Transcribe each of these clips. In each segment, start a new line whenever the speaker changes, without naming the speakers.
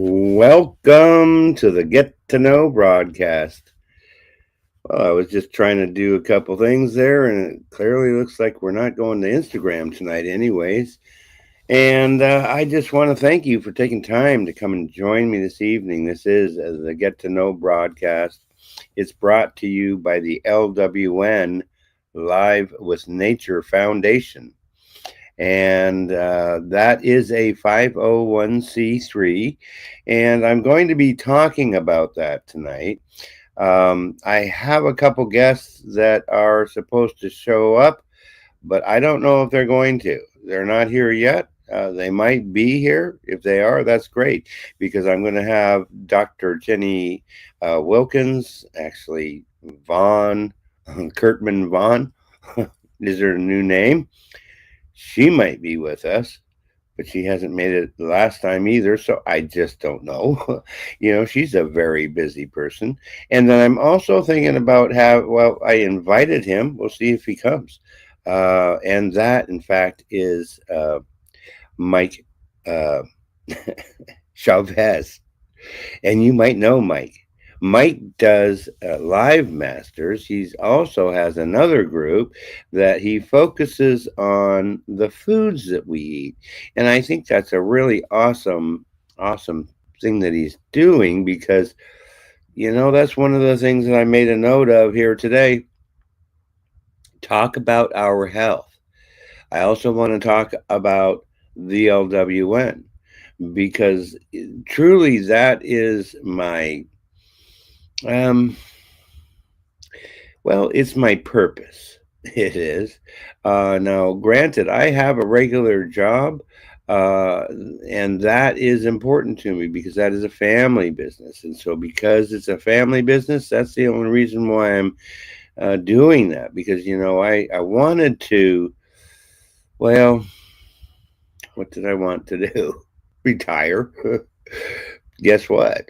Welcome to the Get to Know broadcast. Well, I was just trying to do a couple things there, and it clearly looks like we're not going to Instagram tonight, anyways. And I just want to thank you for taking time to come and join me this evening. This is the Get to Know broadcast. It's brought to you by the LWN Live with Nature Foundation. And that is a 501c3. And I'm going to be talking about that tonight. I have a couple guests that are supposed to show up, but I don't know if they're going to. They're not here yet. They might be here. If they are, that's great because I'm going to have Dr. Jenny Wilkins, actually Vaughn, Kurtman Vaughn is her new name. She might be with us, but she hasn't made it the last time either. So I just don't know. She's a very busy person. And then I'm also thinking about I invited him. We'll see if he comes. And that, in fact, is Mike uh, Chavez. And you might know Mike. Mike does Live Masters. He also has another group that he focuses on the foods that we eat. And I think that's a really awesome thing that he's doing because, that's one of the things that I made a note of here today. Talk about our health. I also want to talk about the LWN because truly that is my um, well, it's my purpose. It is. Now, granted, I have a regular job, uh, and that is important to me because that is a family business. And so, because it's a family business, that's the only reason why I'm doing that. Because, I wanted to, well, what did I want to do? Retire. Guess what?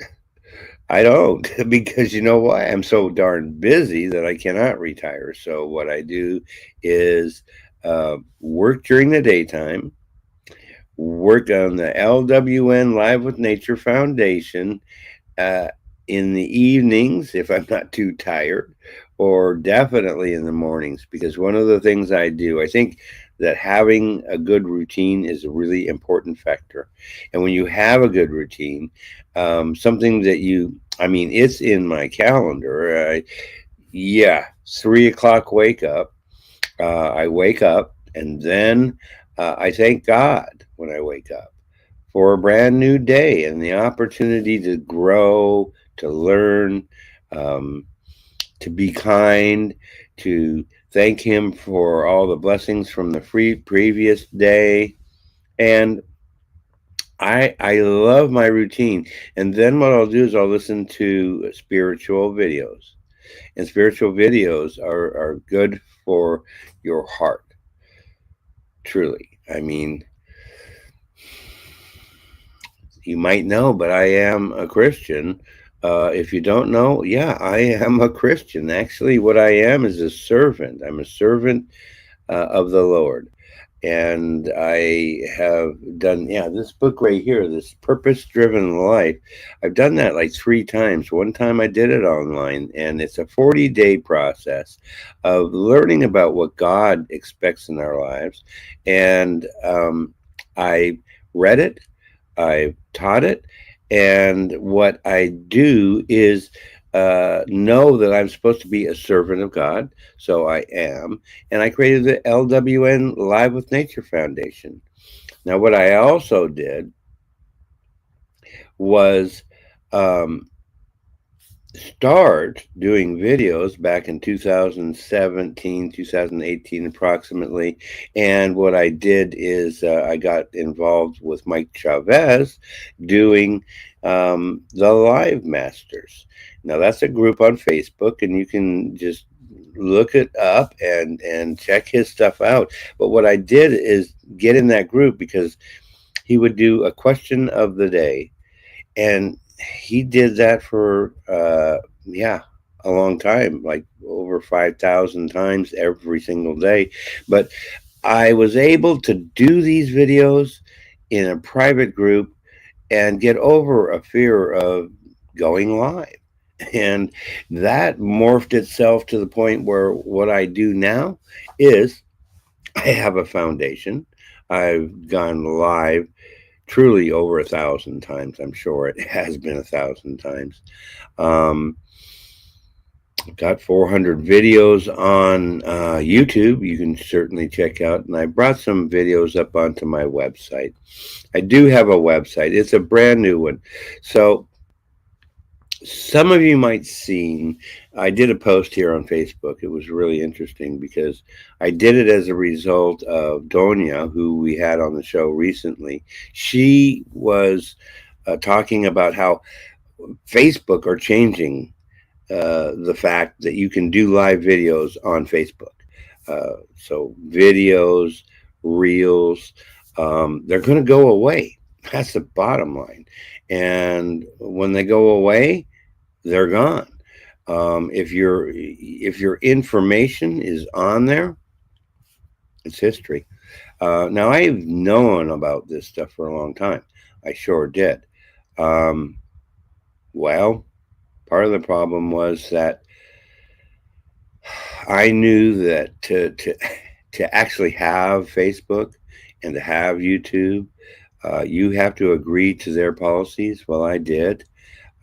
I don't because you know why? I'm so darn busy that I cannot retire. So what I do is work during the daytime, work on the LWN Live with Nature Foundation uh, in the evenings if I'm not too tired, or definitely in the mornings because one of the things I do, I think that having a good routine is a really important factor. And when you have a good routine, something that it's in my calendar. Yeah, 3 o'clock wake up. I wake up and then I thank God when I wake up for a brand new day and the opportunity to grow, to learn, um, to be kind, to thank Him for all the blessings from the previous day. And I love my routine. And then what I'll do is I'll listen to spiritual videos. And spiritual videos are good for your heart, truly. I mean, you might know, but I am a Christian. If you don't know, yeah, I am a Christian. Actually, what I am is a servant. I'm a servant of the Lord. And I have done, yeah, this book right here, this Purpose Driven Life. I've done that like 3 times. One time I did it online, and it's a 40-day process of learning about what God expects in our lives. And I read it, I taught it, and what I do is know that I'm supposed to be a servant of God. So I am. And I created the LWN Live with Nature Foundation. Now, what I also did was um, start doing videos back in 2017, 2018, approximately. And what I did is I got involved with Mike Chavez doing the Live Masters. Now, that's a group on Facebook, and you can just look it up and check his stuff out. But what I did is get in that group because he would do a question of the day, and he did that for yeah, a long time, like over 5,000 times every single day. But I was able to do these videos in a private group and get over a fear of going live. And that morphed itself to the point where what I do now is I have a foundation. I've gone live truly over 1,000 times. I'm sure it has been 1,000 times. Um, got 400 videos on YouTube. You can certainly check out, and I brought some videos up onto my website. I do have a website. It's a brand new one. So some of you might seen, I did a post here on Facebook. It was really interesting because I did it as a result of Donia, who we had on the show recently. She was talking about how Facebook are changing the fact that you can do live videos on Facebook. So videos, reels, they're going to go away. That's the bottom line. And when they go away, they're gone. If your information is on there, it's history. Now I've known about this stuff for a long time. I sure did. Um, well, part of the problem was that I knew that to actually have Facebook and to have YouTube, you have to agree to their policies. Well, I did.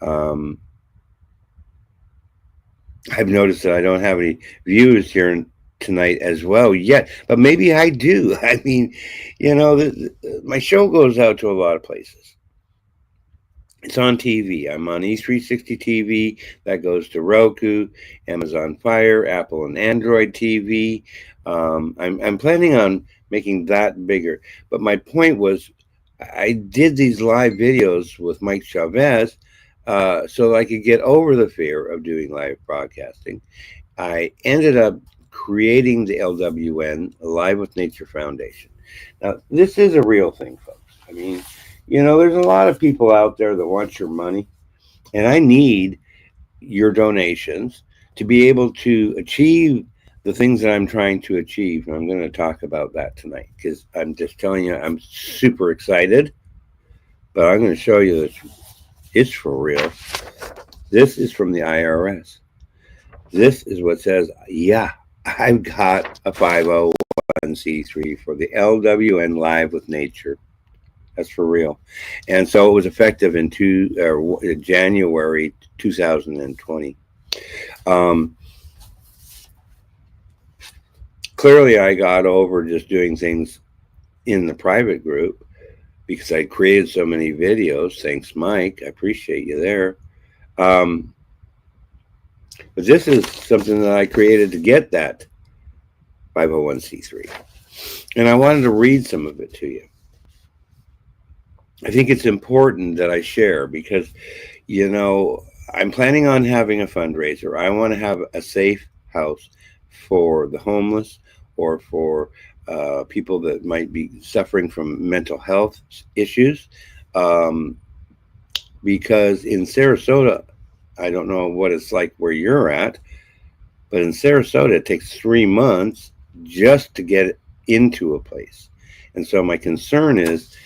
Um, I've noticed that I don't have any views here tonight as well yet, but maybe I do. I mean, my show goes out to a lot of places. It's on TV. I'm on E360 TV. That goes to Roku, Amazon Fire, Apple and Android TV. I'm planning on making that bigger. But my point was, I did these live videos with Mike Chavez so I could get over the fear of doing live broadcasting. I ended up creating the LWN, Live with Nature Foundation. Now, this is a real thing, folks. I mean, there's a lot of people out there that want your money, and I need your donations to be able to achieve the things that I'm trying to achieve. And I'm going to talk about that tonight because I'm just telling you, I'm super excited, but I'm going to show you this. It's for real. This is from the IRS. This is what says, yeah, I've got a 501c3 for the LWN Live with Nature. That's for real. And so it was effective in January 2020. Clearly, I got over just doing things in the private group because I created so many videos. Thanks, Mike. I appreciate you there. But this is something that I created to get that 501c3. And I wanted to read some of it to you. I think it's important that I share because, I'm planning on having a fundraiser. I want to have a safe house for the homeless or for people that might be suffering from mental health issues. Because in Sarasota, I don't know what it's like where you're at, but in Sarasota, it takes 3 months just to get into a place. And so my concern is,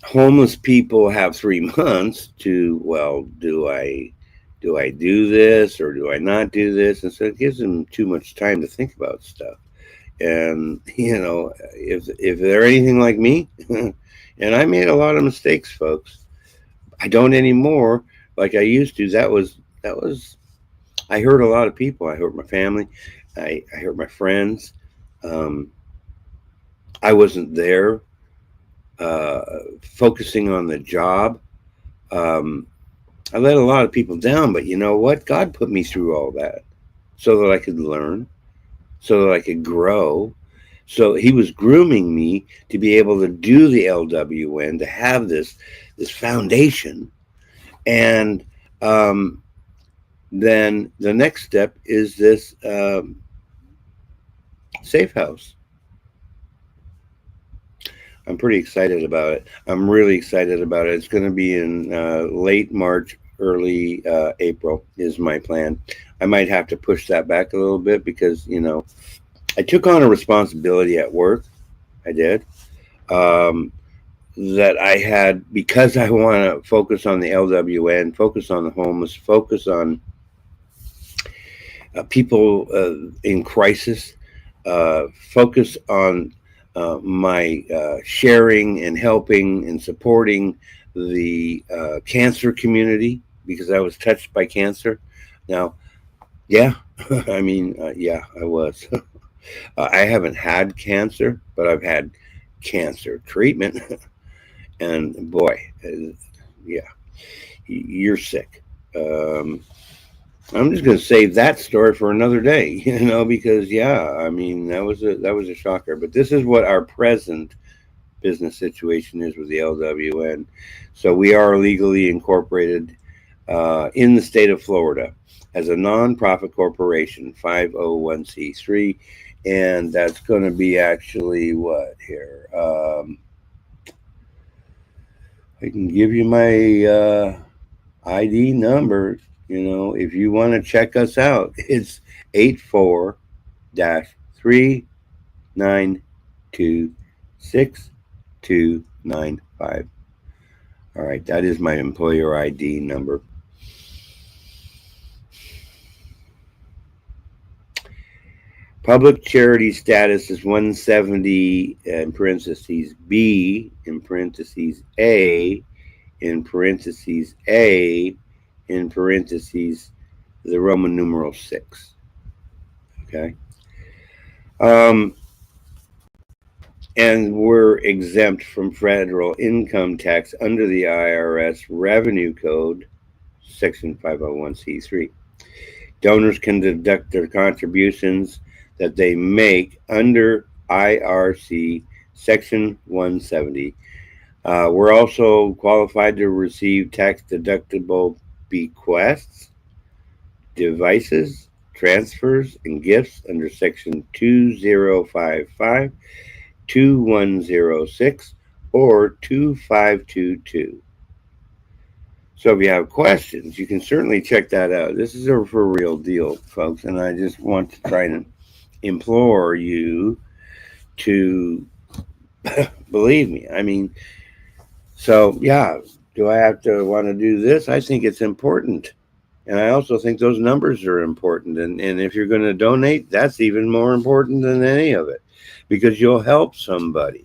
homeless people have 3 months to, well, do I do this or do I not do this? And so it gives them too much time to think about stuff. And, if they're anything like me, and I made a lot of mistakes, folks. I don't anymore like I used to. That was, I hurt a lot of people. I hurt my family. I hurt my friends. I wasn't there. Focusing on the job. I let a lot of people down, but you know what? God put me through all that so that I could learn, so that I could grow. So he was grooming me to be able to do the LWN, to have this foundation. And then the next step is this safe house. I'm pretty excited about it. I'm really excited about it. It's going to be in late March, early April is my plan. I might have to push that back a little bit because, I took on a responsibility at work. I did. that I had, because I want to focus on the LWN, focus on the homeless, focus on people in crisis, focus on my sharing and helping and supporting the cancer community, because I was touched by cancer. Now, yeah, I mean, yeah, I was. I haven't had cancer, but I've had cancer treatment. And boy, yeah, you're sick. Um, I'm just going to save that story for another day, because yeah, I mean that was a shocker. But this is what our present business situation is with the LWN. So we are legally incorporated in the state of Florida as a nonprofit corporation, 501c3, and that's going to be actually what here. I can give you my ID number. If you want to check us out, it's 84-392-6295. All right, that is my employer ID number. Public charity status is 170 in parentheses B in parentheses A in parentheses A in parentheses the Roman numeral 6. Okay. And we're exempt from federal income tax under the IRS Revenue Code, Section 501c3. Donors can deduct their contributions that they make under IRC Section 170. We're also qualified to receive tax-deductible bequests, devices, transfers, and gifts under Section 2055, 2106, or 2522. So if you have questions, you can certainly check that out. This is a for real deal, folks, and I just want to try and implore you to believe me. I mean, so yeah, do I have to want to do this? I think it's important. And I also think those numbers are important. And if you're going to donate, that's even more important than any of it, because you'll help somebody.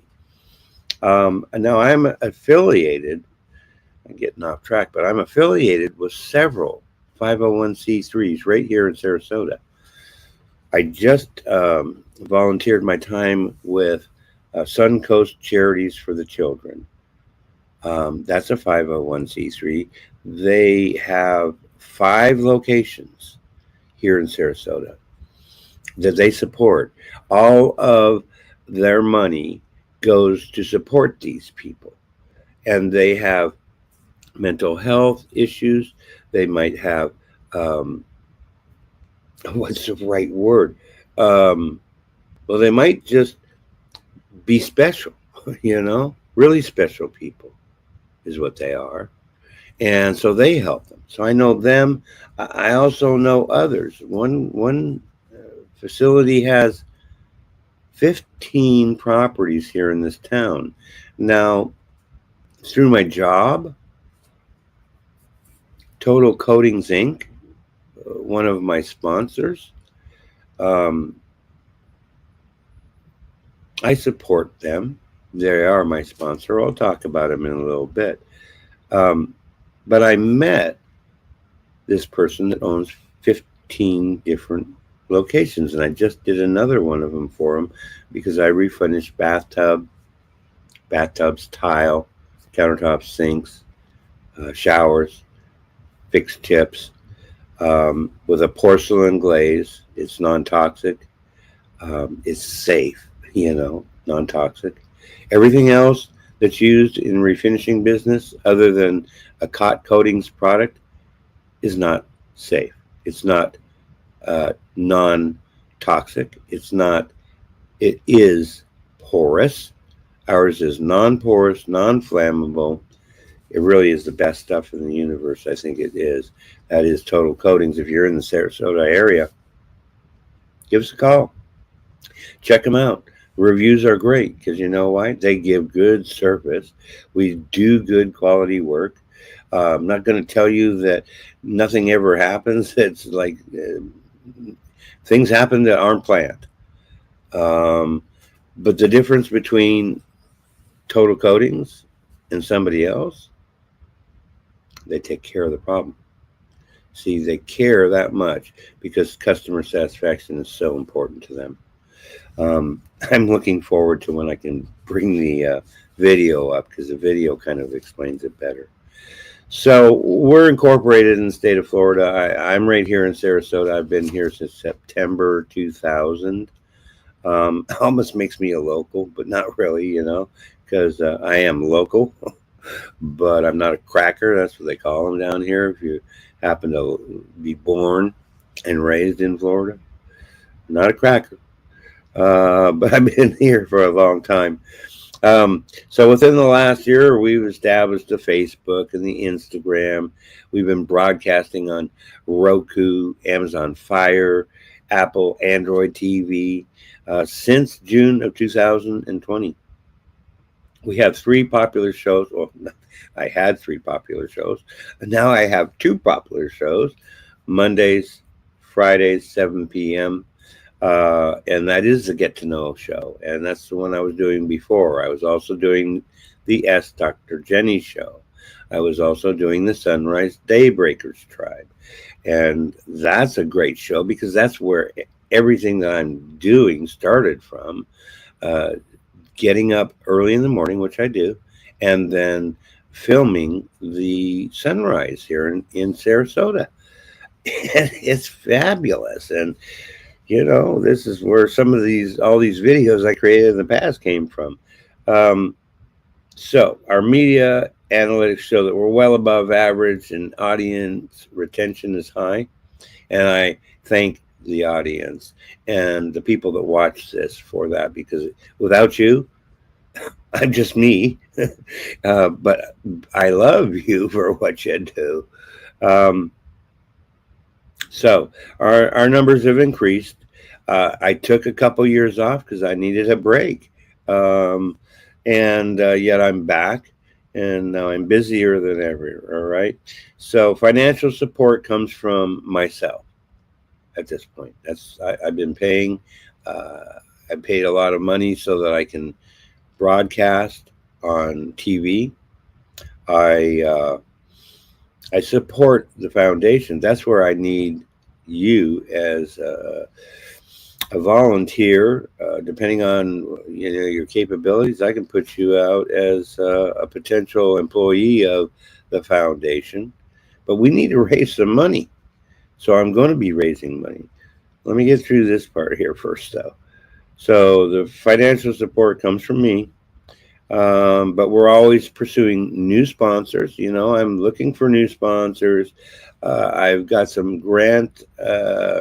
Now I'm affiliated, I'm getting off track, but I'm affiliated with several 501c3s right here in Sarasota. I just volunteered my time with Suncoast Charities for the Children. That's a 501c3. They have 5 locations here in Sarasota that they support. All of their money goes to support these people. And they have mental health issues. They might have, what's the right word? Well, they might just be special, really special people is what they are. And so they help them. So I know them. I also know others. One facility has 15 properties here in this town. Now, through my job, Total Coatings Inc., one of my sponsors, I support them. They are my sponsor. I'll talk about them in a little bit. But I met this person that owns 15 different locations, and I just did another one of them for him because I refinished bathtubs, tile, countertops, sinks, showers, fixed tips, with a porcelain glaze. It's non-toxic. It's safe, non-toxic. Everything else that's used in refinishing business other than a Cott Coatings product is not safe. It's not non-toxic. It is porous. Ours is non-porous, non-flammable. It really is the best stuff in the universe. I think it is. That is Total Coatings. If you're in the Sarasota area, give us a call. Check them out. Reviews are great because you know why? They give good service. We do good quality work. I'm not going to tell you that nothing ever happens. It's like things happen that aren't planned. Um, but the difference between Total Coatings and somebody else, they take care of the problem. See, they care that much because customer satisfaction is so important to them. I'm looking forward to when I can bring the video up because the video kind of explains it better. So we're incorporated in the state of Florida. I'm right here in Sarasota. I've been here since September 2000. Almost makes me a local, but not really, because I am local, but I'm not a cracker. That's what they call them down here. If you happen to be born and raised in Florida, not a cracker. But I've been here for a long time. So within the last year, we've established the Facebook and the Instagram. We've been broadcasting on Roku, Amazon Fire, Apple, Android TV since June of 2020. We have 3 popular shows. Well, I had 3 popular shows. And now I have 2 popular shows, Mondays, Fridays, 7 p.m. And that is the Get to Know show. And that's the one I was doing before. I was also doing the Ask Dr. Jenny show. I was also doing the Sunrise Daybreakers Tribe. And that's a great show because that's where everything that I'm doing started from. Getting up early in the morning, which I do, and then filming the sunrise here in Sarasota. And it's fabulous. And this is where all these videos I created in the past came from. So our media analytics show that we're well above average and audience retention is high. And I thank the audience and the people that watch this for that, because without you, I'm just me. But I love you for what you do. So our numbers have increased. I took a couple years off because I needed a break. And yet I'm back, and now I'm busier than ever. All right. So financial support comes from myself at this point. I've been paying. I paid a lot of money so that I can broadcast on TV. I support the foundation. That's where I need you as a volunteer. Depending on your capabilities, I can put you out as a potential employee of the foundation. But we need to raise some money, so I'm going to be raising money. Let me get through this part here first, though. So the financial support comes from me. But we're always pursuing new sponsors. I'm looking for new sponsors. I've got some grant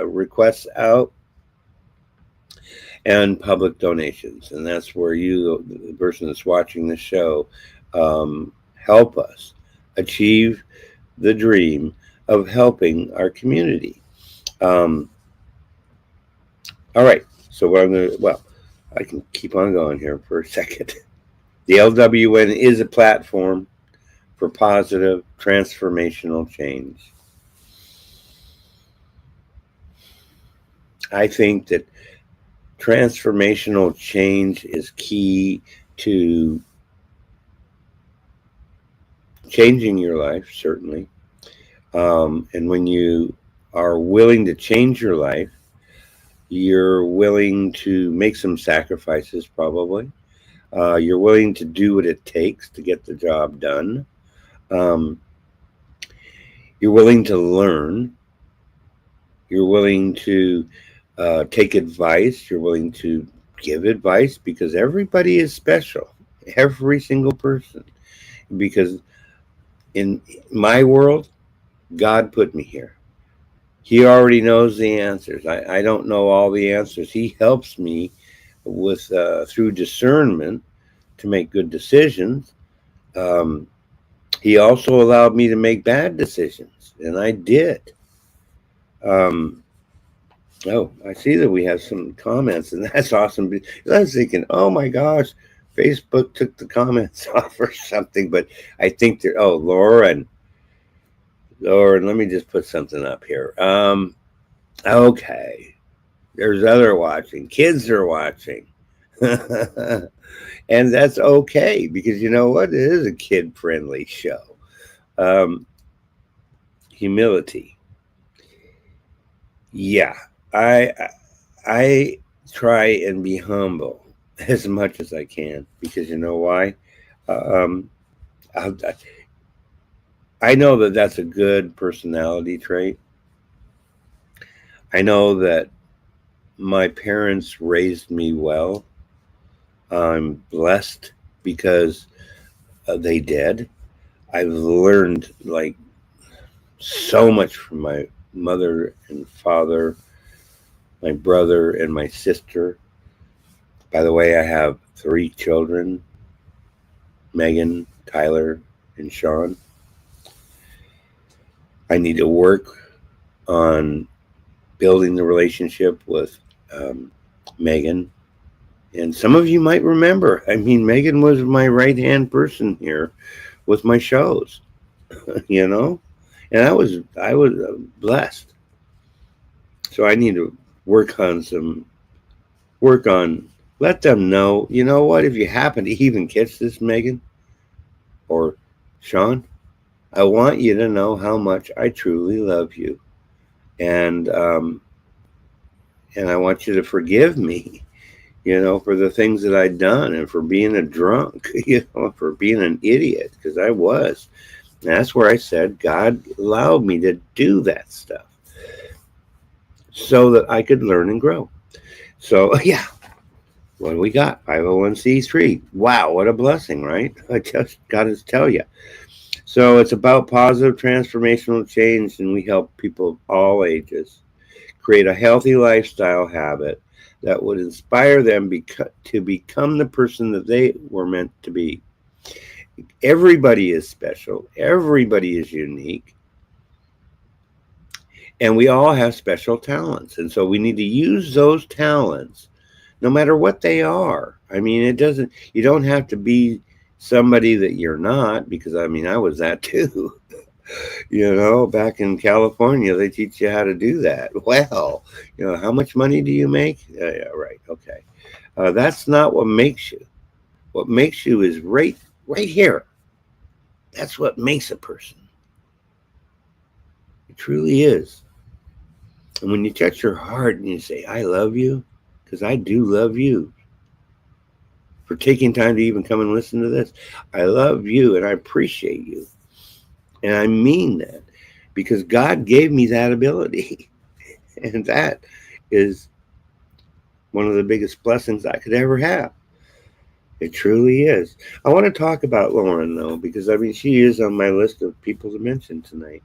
requests out and public donations. And that's where you, the person that's watching the show, help us achieve the dream of helping our community. All right. So I can keep on going here for a second. The LWN is a platform for positive transformational change. I think that transformational change is key to changing your life, certainly. And when you are willing to change your life, you're willing to make some sacrifices, probably. You're willing to do what it takes to get the job done. You're willing to learn. You're willing to take advice. You're willing to give advice, because everybody is special. Every single person. Because in my world, God put me here. He already knows the answers. I don't know all the answers. He helps me with through discernment to make good decisions. He also allowed me to make bad decisions, and I did. Oh, I see that we have some comments, and that's awesome. I was thinking, oh my gosh, Facebook took the comments off or something, but I think they're, oh, Lauren, let me just put something up here. Okay, there's other watching, kids are watching. And that's okay because you know what? It is a kid friendly show. Um, Humility. Yeah, I I try and be humble as much as I can because you know why? Um, I, I know that that's a good personality trait. I know that my parents raised me well. I'm blessed because they did. I've learned like so much from my mother and father, my brother and my sister. By the way, I have three children: Megan, Tyler, and Sean. I need to work on building the relationship with um, Megan. And some of you might remember, I mean, Megan was my right hand person here with my shows, you know? And I was blessed. So I need to work on let them know, you know what, if you happen to even catch this, Megan or Sean, I want you to know how much I truly love you. And and I want you to forgive me, you know, for the things that I'd done and for being a drunk, you know, for being an idiot, because I was. And that's where I said God allowed me to do that stuff so that I could learn and grow. So, yeah, what do we got? 501c3. Wow, what a blessing, right? I just got to tell you. So, it's about positive transformational change, and we help people of all ages create a healthy lifestyle habit that would inspire them to become the person that they were meant to be. Everybody is special, everybody is unique, and we all have special talents. And so we need to use those talents no matter what they are. I mean, you don't have to be somebody that you're not, because I mean, I was that too. You know, back in California, they teach you how to do that. Well, you know, how much money do you make? Yeah, right. Okay. That's not what makes you. What makes you is right here. That's what makes a person. It truly is. And when you touch your heart and you say, I love you, because I do love you for taking time to even come and listen to this. I love you and I appreciate you. And I mean that because God gave me that ability. And that is one of the biggest blessings I could ever have. It truly is. I want to talk about Lauren, though, because I mean, she is on my list of people to mention tonight.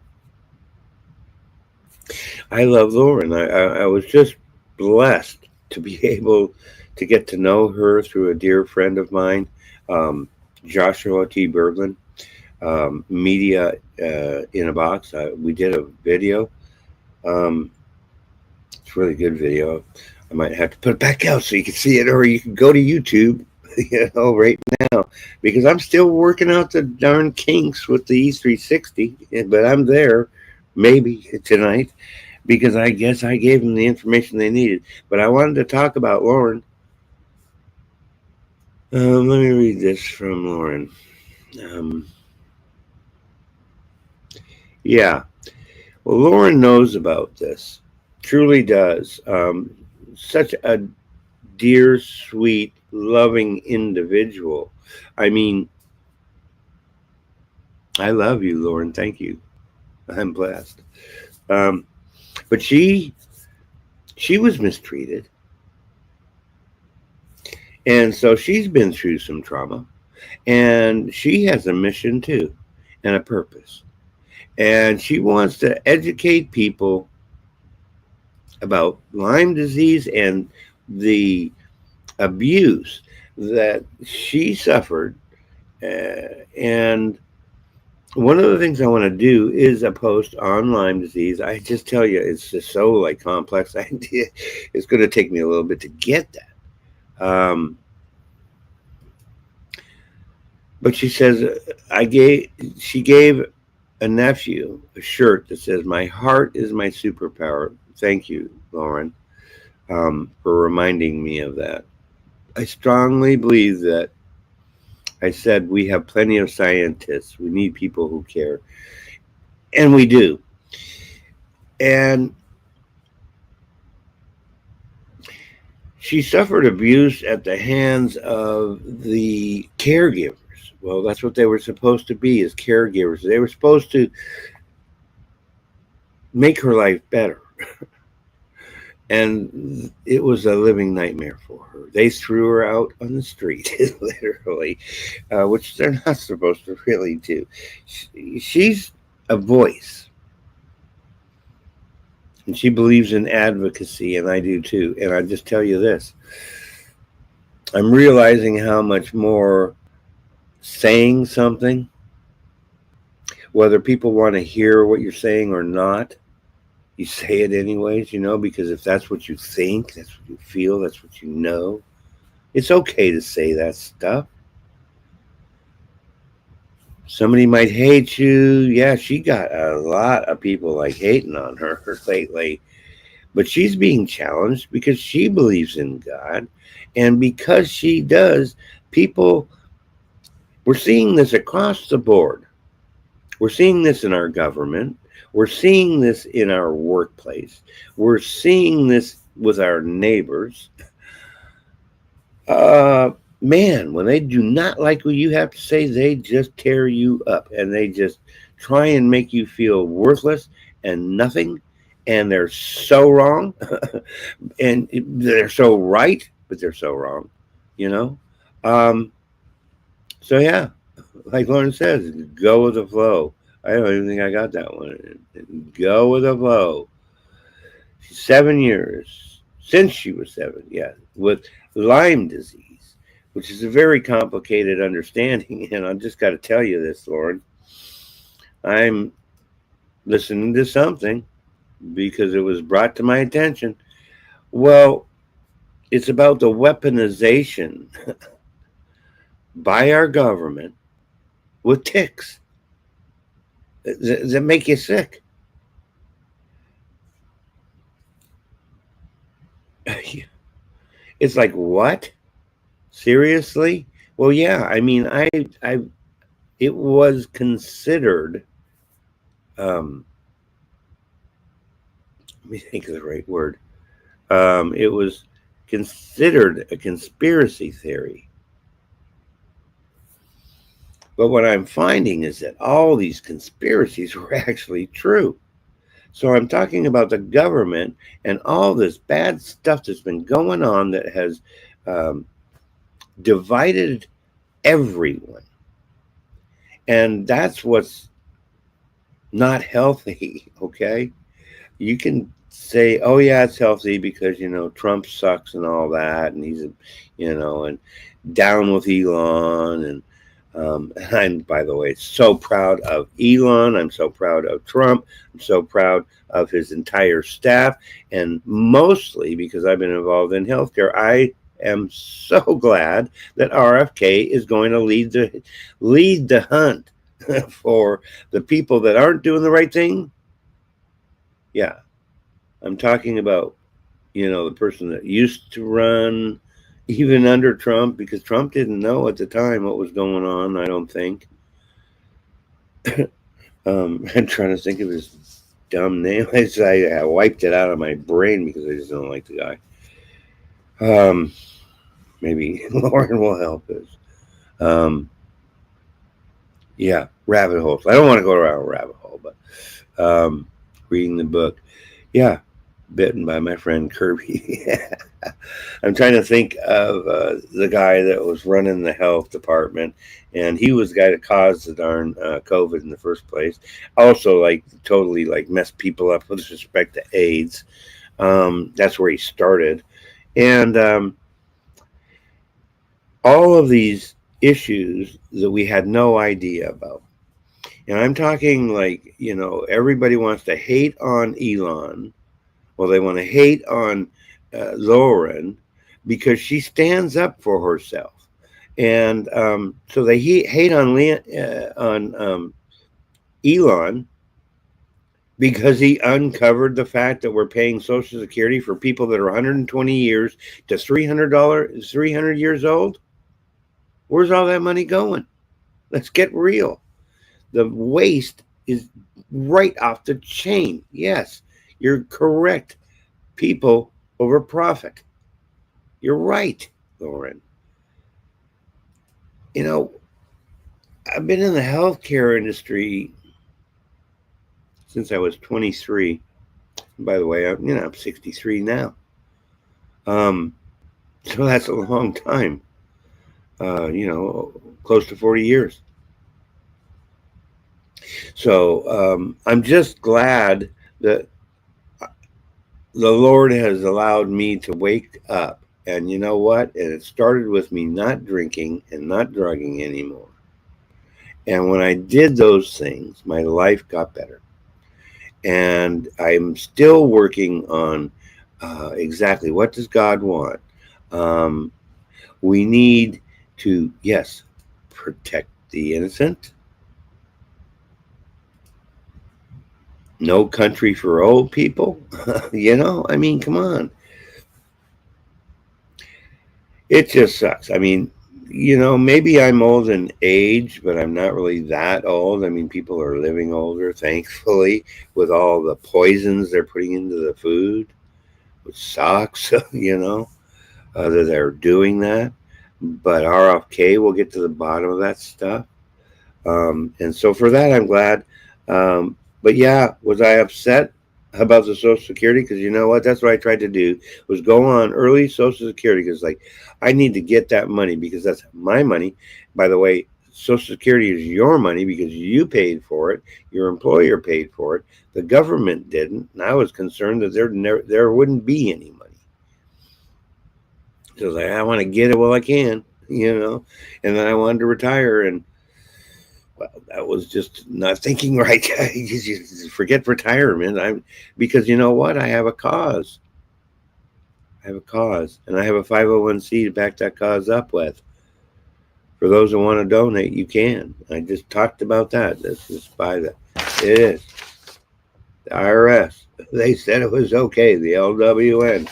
I love Lauren. I was just blessed to be able to get to know her through a dear friend of mine, um, Joshua T. Berglund, Media in a Box. We did a video. Um, it's a really good video. I might have to put it back out so you can see it, or you can go to YouTube, you know, right now, because I'm still working out the darn kinks with the E360, but I'm there maybe tonight because I guess I gave them the information they needed. But I wanted to talk about Lauren. Let me read this from Lauren. Um, yeah, well, Lauren knows about this, truly does. Such a dear, sweet, loving individual. I mean, I love you, Lauren. Thank you. I'm blessed. Um, but she was mistreated, and so she's been through some trauma, and she has a mission too, and a purpose, and she wants to educate people about Lyme disease and the abuse that she suffered, and one of the things I want to do is a post on Lyme disease. I just tell you, it's just so like complex idea. It's going to take me a little bit to get that. But she says she gave a nephew a shirt that says "My heart is my superpower." Thank you, Lauren, for reminding me of that. I strongly believe that I said we have plenty of scientists. We need people who care, and we do. And she suffered abuse at the hands of the caregivers. Well, that's what they were supposed to be, as caregivers. They were supposed to make her life better. And it was a living nightmare for her. They threw her out on the street, literally, which they're not supposed to really do. She's a voice, and she believes in advocacy, and I do too. And I just tell you this, I'm realizing how much more saying something, whether people want to hear what you're saying or not, you say it anyways, because if that's what you think, that's what you feel, that's what you know, it's okay to say that stuff. Somebody might hate you. Yeah, she got a lot of people like hating on her lately, but she's being challenged because she believes in God. And because she does, people, we're seeing this across the board. We're seeing this in our government. We're seeing this in our workplace. We're seeing this with our neighbors. Man, when they do not like what you have to say, they just tear you up and they just try and make you feel worthless and nothing. And they're so wrong. And they're so right, but they're so wrong, you know? Um, so, yeah, like Lauren says, go with the flow. I don't even think I got that one. Go with the flow. 7 years since she was 7, yeah, with Lyme disease, which is a very complicated understanding. And I just got to tell you this, Lauren. I'm listening to something because it was brought to my attention. Well, it's about the weaponization by our government with ticks that make you sick. It's like, what? Seriously? Well, yeah. I mean, it was considered. Um, Let me think of the right word. It was considered a conspiracy theory. But what I'm finding is that all these conspiracies were actually true. So I'm talking about the government and all this bad stuff that's been going on that has um, divided everyone. And that's what's not healthy, okay? You can say, oh, yeah, it's healthy because, Trump sucks and all that. And he's, and down with Elon. And I'm, by the way, so proud of Elon. I'm so proud of Trump. I'm so proud of his entire staff. And mostly because I've been involved in healthcare, I am so glad that RFK is going to lead the hunt for the people that aren't doing the right thing. Yeah, I'm talking about, the person that used to run even under Trump, because Trump didn't know at the time what was going on, I don't think. I'm trying to think of his dumb name. I wiped it out of my brain because I just don't like the guy. Maybe Lauren will help us. Um, yeah, rabbit holes. I don't want to go around a rabbit hole, but reading the book. Yeah, bitten by my friend Kirby. I'm trying to think of the guy that was running the health department, and he was the guy that caused the darn COVID in the first place. Also, like totally like messed people up with respect to AIDS. That's where he started, and all of these issues that we had no idea about. And I'm talking like, everybody wants to hate on Elon. Well, they want to hate on Lauren because she stands up for herself. And so they hate on Elon because he uncovered the fact that we're paying Social Security for people that are 120 years to $300 years old. Where's all that money going? Let's get real. The waste is right off the chain. Yes, you're correct. People over profit. You're right, Lauren. I've been in the healthcare industry since I was 23. By the way, I'm 63 now. So that's a long time. Close to 40 years. So I'm just glad that the Lord has allowed me to wake up. And you know what? And it started with me not drinking and not drugging anymore. And when I did those things, my life got better. And I'm still working on exactly what does God want. We need to, yes, protect the innocent. No country for old people. Come on. It just sucks. Maybe I'm old in age, but I'm not really that old. People are living older, thankfully, with all the poisons they're putting into the food, which sucks, that they're doing that. But RFK will get to the bottom of that stuff. And so for that, I'm glad. But yeah, was I upset about the Social Security? Because you know what? That's what I tried to do, was go on early Social Security, because I need to get that money because that's my money. By the way, Social Security is your money because you paid for it. Your employer paid for it. The government didn't. And I was concerned that there wouldn't be any money. So I was like, I want to get it while I can, and then I wanted to retire, and well, that was just not thinking right. You forget retirement. Because you know what? I have a cause. And I have a 501c to back that cause up with. For those who want to donate, you can. I just talked about that. This is by it is the IRS. They said it was okay. The LWN.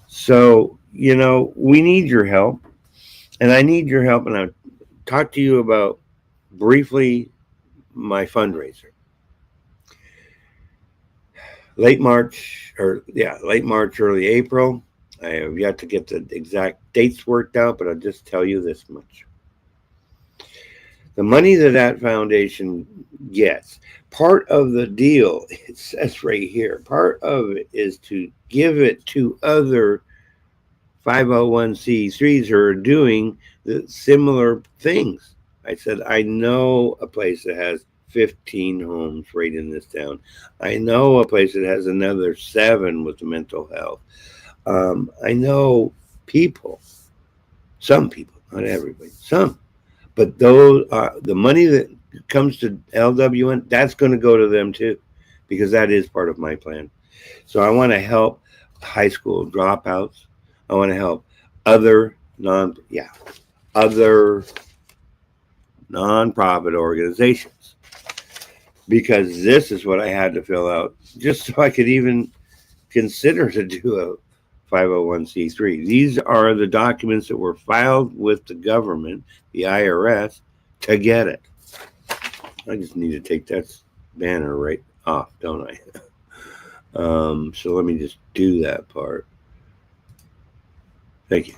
So we need your help, and I need your help. And I'll talk to you about briefly my fundraiser. Late March, early April. I have yet to get the exact dates worked out, but I'll just tell you this much. The money that foundation gets, part of the deal, it says right here, part of it is to give it to other 501c3s who are doing the similar things. I said, I know a place that has 15 homes right in this town. I know a place that has another 7 with mental health. I know people, some people, not everybody, some. But those the money that comes to LWN, that's going to go to them too, because that is part of my plan. So I want to help high school dropouts. I want to help other nonprofit organizations, because this is what I had to fill out just so I could even consider to do a 501c3. These are the documents that were filed with the government, the IRS, to get it. I just need to take that banner right off, don't I? So let me just do that part. Thank you.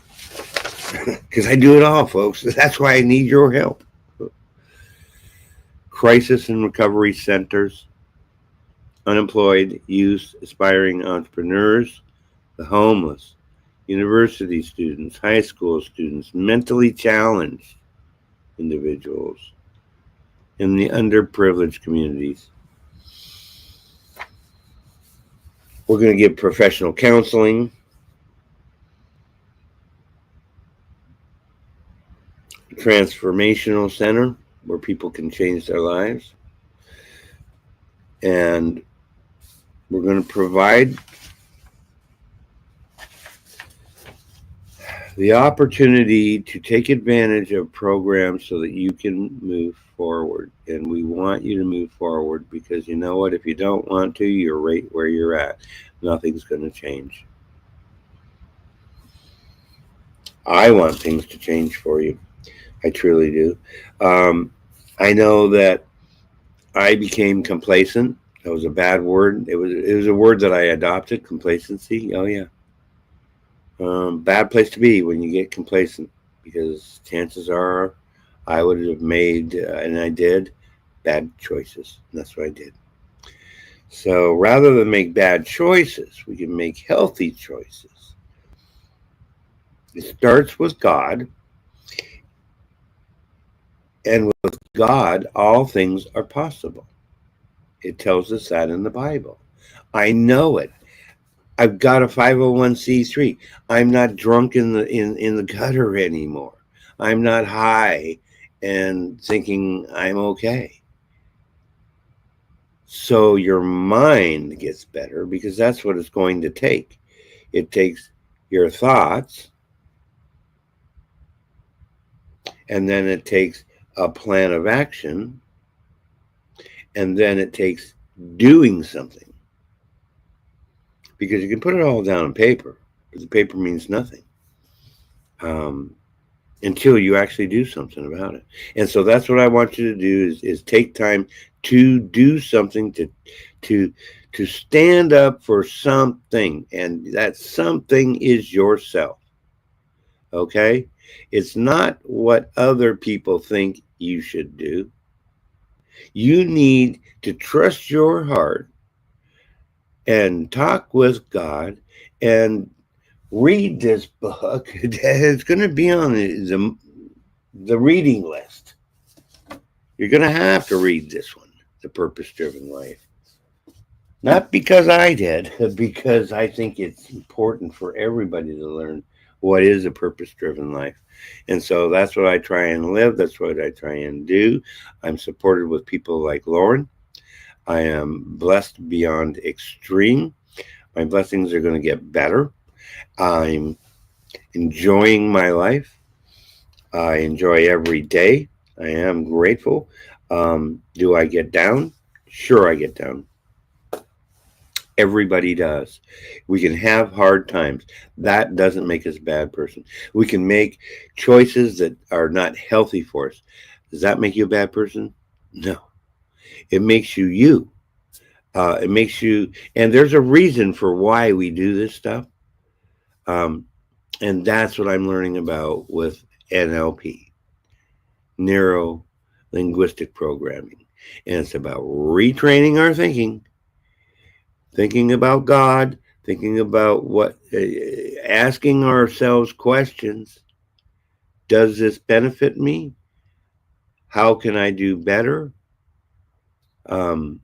Because I do it all, folks. That's why I need your help. Crisis and recovery centers, unemployed youth, aspiring entrepreneurs, the homeless, university students, high school students, mentally challenged individuals, in the underprivileged communities. We're going to give professional counseling, transformational center, where people can change their lives. And we're going to provide the opportunity to take advantage of programs so that you can move forward. And we want you to move forward, because you know what? If you don't want to, you're right where you're at. Nothing's going to change. I want things to change for you. I truly do. Um, I know that I became complacent. That was a bad word. It was a word that I adopted. Complacency. Oh yeah. Bad place to be when you get complacent, because chances are I would have made, and I did, bad choices. And that's what I did. So rather than make bad choices, we can make healthy choices. It starts with God, and with God, all things are possible. It tells us that in the Bible. I know it. I've got a 501c3. I'm not drunk in the gutter anymore. I'm not high and thinking I'm okay. So your mind gets better, because that's what it's going to take. It takes your thoughts, and then it takes a plan of action, and then it takes doing something. Because you can put it all down on paper, but the paper means nothing. Until you actually do something about it. And so that's what I want you to do, is take time to do something, to to stand up for something, and that something is yourself. Okay? It's not what other people think you should do. You need to trust your heart and talk with God and read this book. It's going to be on the reading list. You're going to have to read this one, The Purpose Driven Life. Not because I did, because I think it's important for everybody to learn what is a purpose driven life. And so that's what I try and live. That's what I try and do. I'm supported with people like Lauren. I am blessed beyond extreme. My blessings are going to get better. I'm enjoying my life. I enjoy every day. I am grateful. Do I get down? Sure, I get down. Everybody does. We can have hard times. That doesn't make us a bad person. We can make choices that are not healthy for us. Does that make you a bad person? No. It makes you you. It makes you, and there's a reason for why we do this stuff. Um, and that's what I'm learning about with NLP, neuro linguistic programming. And it's about retraining our thinking about God, thinking about asking ourselves questions. Does this benefit me? How can I do better? Um,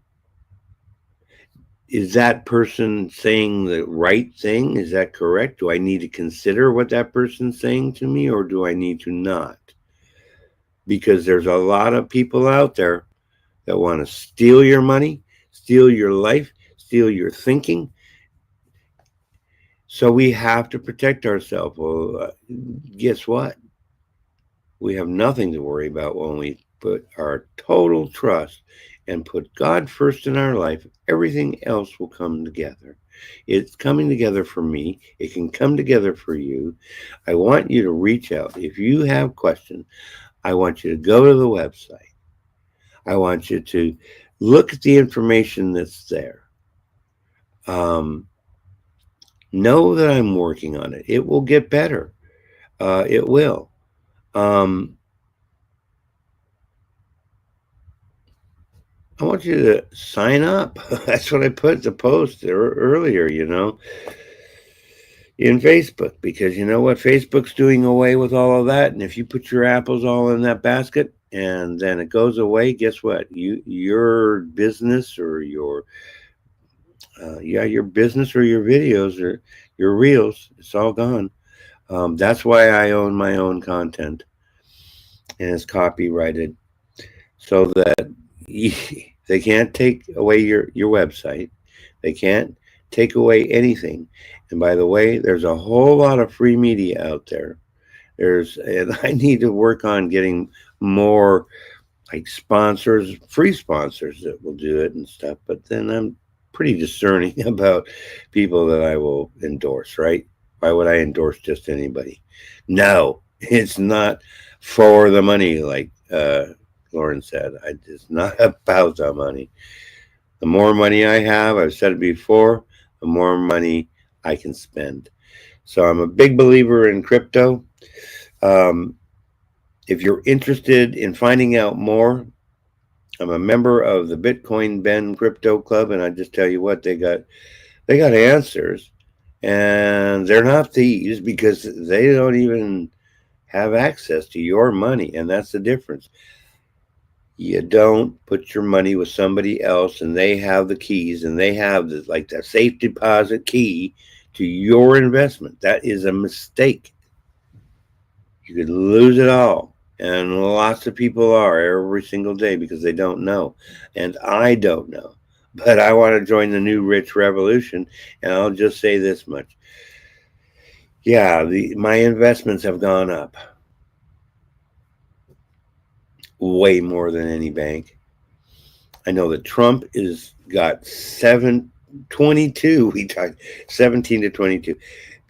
is that person saying the right thing? Is that correct? Do I need to consider what that person's saying to me, or do I need to not? Because there's a lot of people out there that want to steal your money, steal your life, steal your thinking. So we have to protect ourselves. Well, guess what? We have nothing to worry about when we put our total trust and put God first in our life. Everything else will come together. It's coming together for me. It can come together for you. I want you to reach out. If you have questions, I want you to go to the website. I want you to look at the information that's there. Know that I'm working on it. It will get better. It will. I want you to sign up. That's what I put the post earlier, in Facebook, because you know what? Facebook's doing away with all of that. And if you put your apples all in that basket and then it goes away, guess what? Your business or your business or your videos or your reels, it's all gone. That's why I own my own content, and it's copyrighted. so that they can't take away your website. They can't take away anything. And by the way, there's a whole lot of free media out there. And I need to work on getting more like sponsors, free sponsors that will do it and stuff. But then I'm pretty discerning about people that I will endorse, right? Why would I endorse just anybody? No, it's not for the money, like Lauren said. It's not about the money. The more money I have, I've said it before, the more money I can spend. So I'm a big believer in crypto. Um, if you're interested in finding out more, I'm a member of the Bitcoin Ben Crypto Club, and I just tell you what, they got answers, and they're not thieves because they don't even have access to your money, and that's the difference. You don't put your money with somebody else, and they have the keys, and they have like the safe deposit key to your investment. That is a mistake. You could lose it all. And lots of people are every single day because they don't know. And I don't know. But I want to join the new rich revolution. And I'll just say this much. Yeah, my investments have gone up way more than any bank. I know that Trump is got 22. We talked 17 to 22.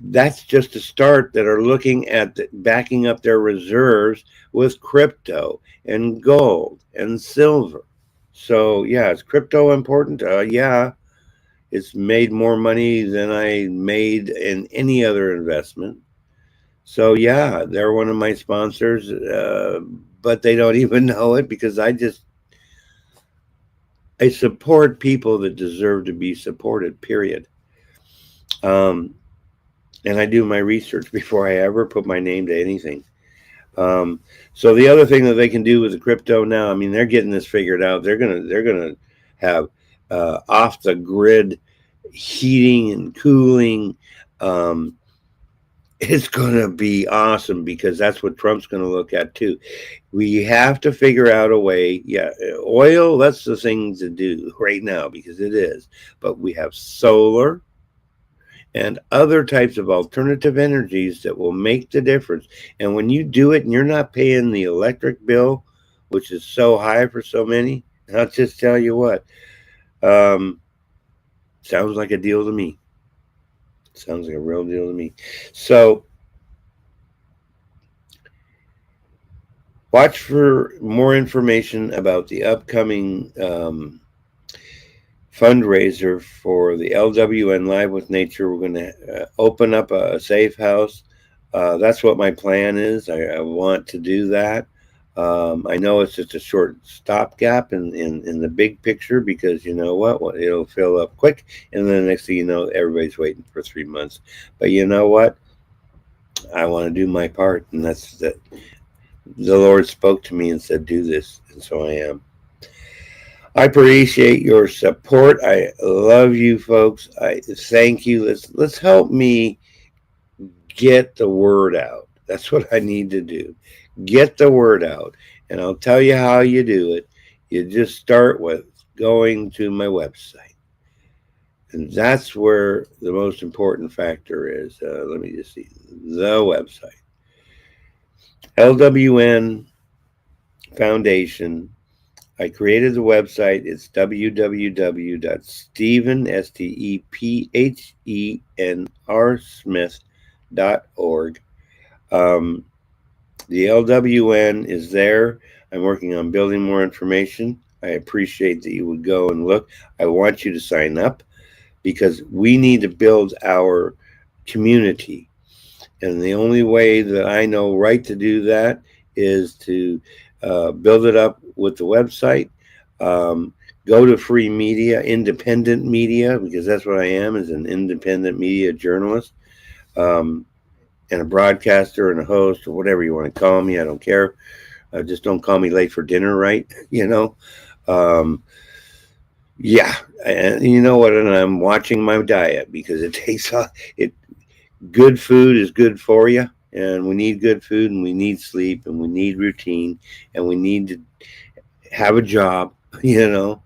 That's just a start that are looking at backing up their reserves with crypto and gold and silver. So yeah, is crypto important? Yeah, it's made more money than I made in any other investment. So yeah, they're one of my sponsors, but they don't even know it because I support people that deserve to be supported. Period. Um, and I do my research before I ever put my name to anything. Um, so the other thing that they can do with the crypto now, I mean, they're getting this figured out. They're gonna have off the grid heating and cooling. Um, it's gonna be awesome because that's what Trump's gonna look at too. We have to figure out a way. Yeah, oil. That's the thing to do right now because it is. But we have solar and other types of alternative energies that will make the difference. And when you do it and you're not paying the electric bill, which is so high for so many, I'll just tell you what, um, sounds like a deal to me. Sounds like a real deal to me. So watch for more information about the upcoming fundraiser for the LWN Live with Nature. We're going to open up a safe house. That's what my plan is. I want to do that. I know it's just a short stopgap in the big picture because you know what? Well, it'll fill up quick, and then the next thing you know, everybody's waiting for 3 months. But you know what? I want to do my part, and that's that. The Lord spoke to me and said, "Do this," and so I am. I appreciate your support. I love you, folks. I thank you. Let's help me get the word out. That's what I need to do. Get the word out. And I'll tell you how you do it. You just start with going to my website. And that's where the most important factor is. Let me just see the website. LWN Foundation. I created the website. It's www.stephen, stephenrsmith.org. The LWN is there. I'm working on building more information. I appreciate that you would go and look. I want you to sign up because we need to build our community. And the only way that I know right to do that is to build it up with the website. Go to free media, independent media, because that's what I am, is an independent media journalist. And a broadcaster and a host or whatever you want to call me. I don't care. Just don't call me late for dinner, right? You know? Yeah. And you know what? And I'm watching my diet because it takes it. Good food is good for you. And we need good food and we need sleep and we need routine and we need to have a job, you know.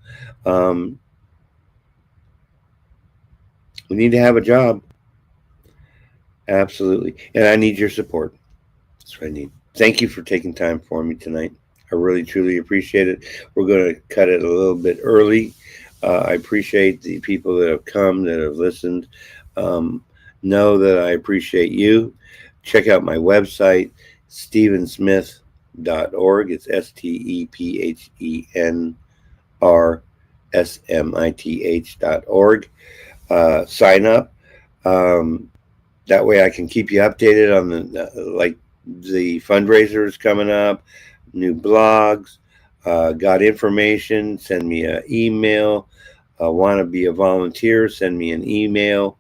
Um, we need to have a job. Absolutely. And I need your support. That's what I need. Thank you for taking time for me tonight. I really, truly appreciate it. We're going to cut it a little bit early. I appreciate the people that have come, that have listened. Um, know that I appreciate you. Check out my website, stevensmith.org. It's STEPHENRSMITH.org. Sign up. Um, that way I can keep you updated on like the fundraisers coming up, new blogs, got information, send me an email. Want to be a volunteer, send me an email.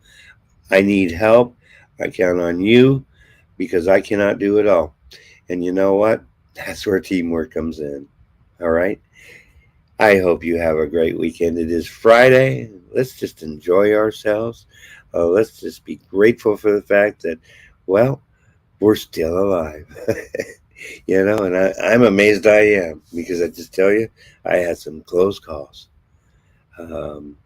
I need help. I count on you because I cannot do it all. And you know what? That's where teamwork comes in. All right. I hope you have a great weekend. It is Friday. Let's just enjoy ourselves. Let's just be grateful for the fact that, well, we're still alive. And I'm amazed I am because I just tell you, I had some close calls. Um,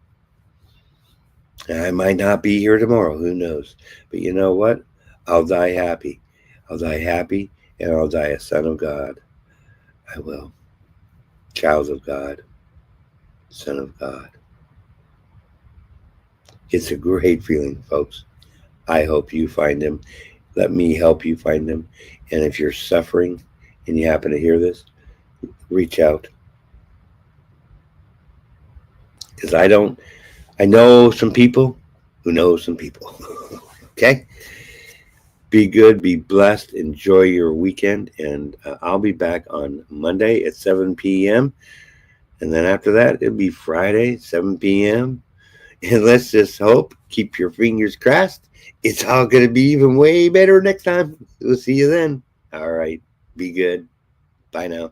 I might not be here tomorrow. Who knows? But you know what? I'll die happy. I'll die happy and I'll die a son of God. I will. Child of God. Son of God. It's a great feeling, folks. I hope you find him. Let me help you find him. And if you're suffering and you happen to hear this, reach out. Because I know some people who know some people. Okay? Be good, be blessed, enjoy your weekend. And I'll be back on Monday at 7 p.m. And then after that, it'll be Friday, 7 p.m. And let's just hope, keep your fingers crossed. It's all going to be even way better next time. We'll see you then. All right. Be good. Bye now.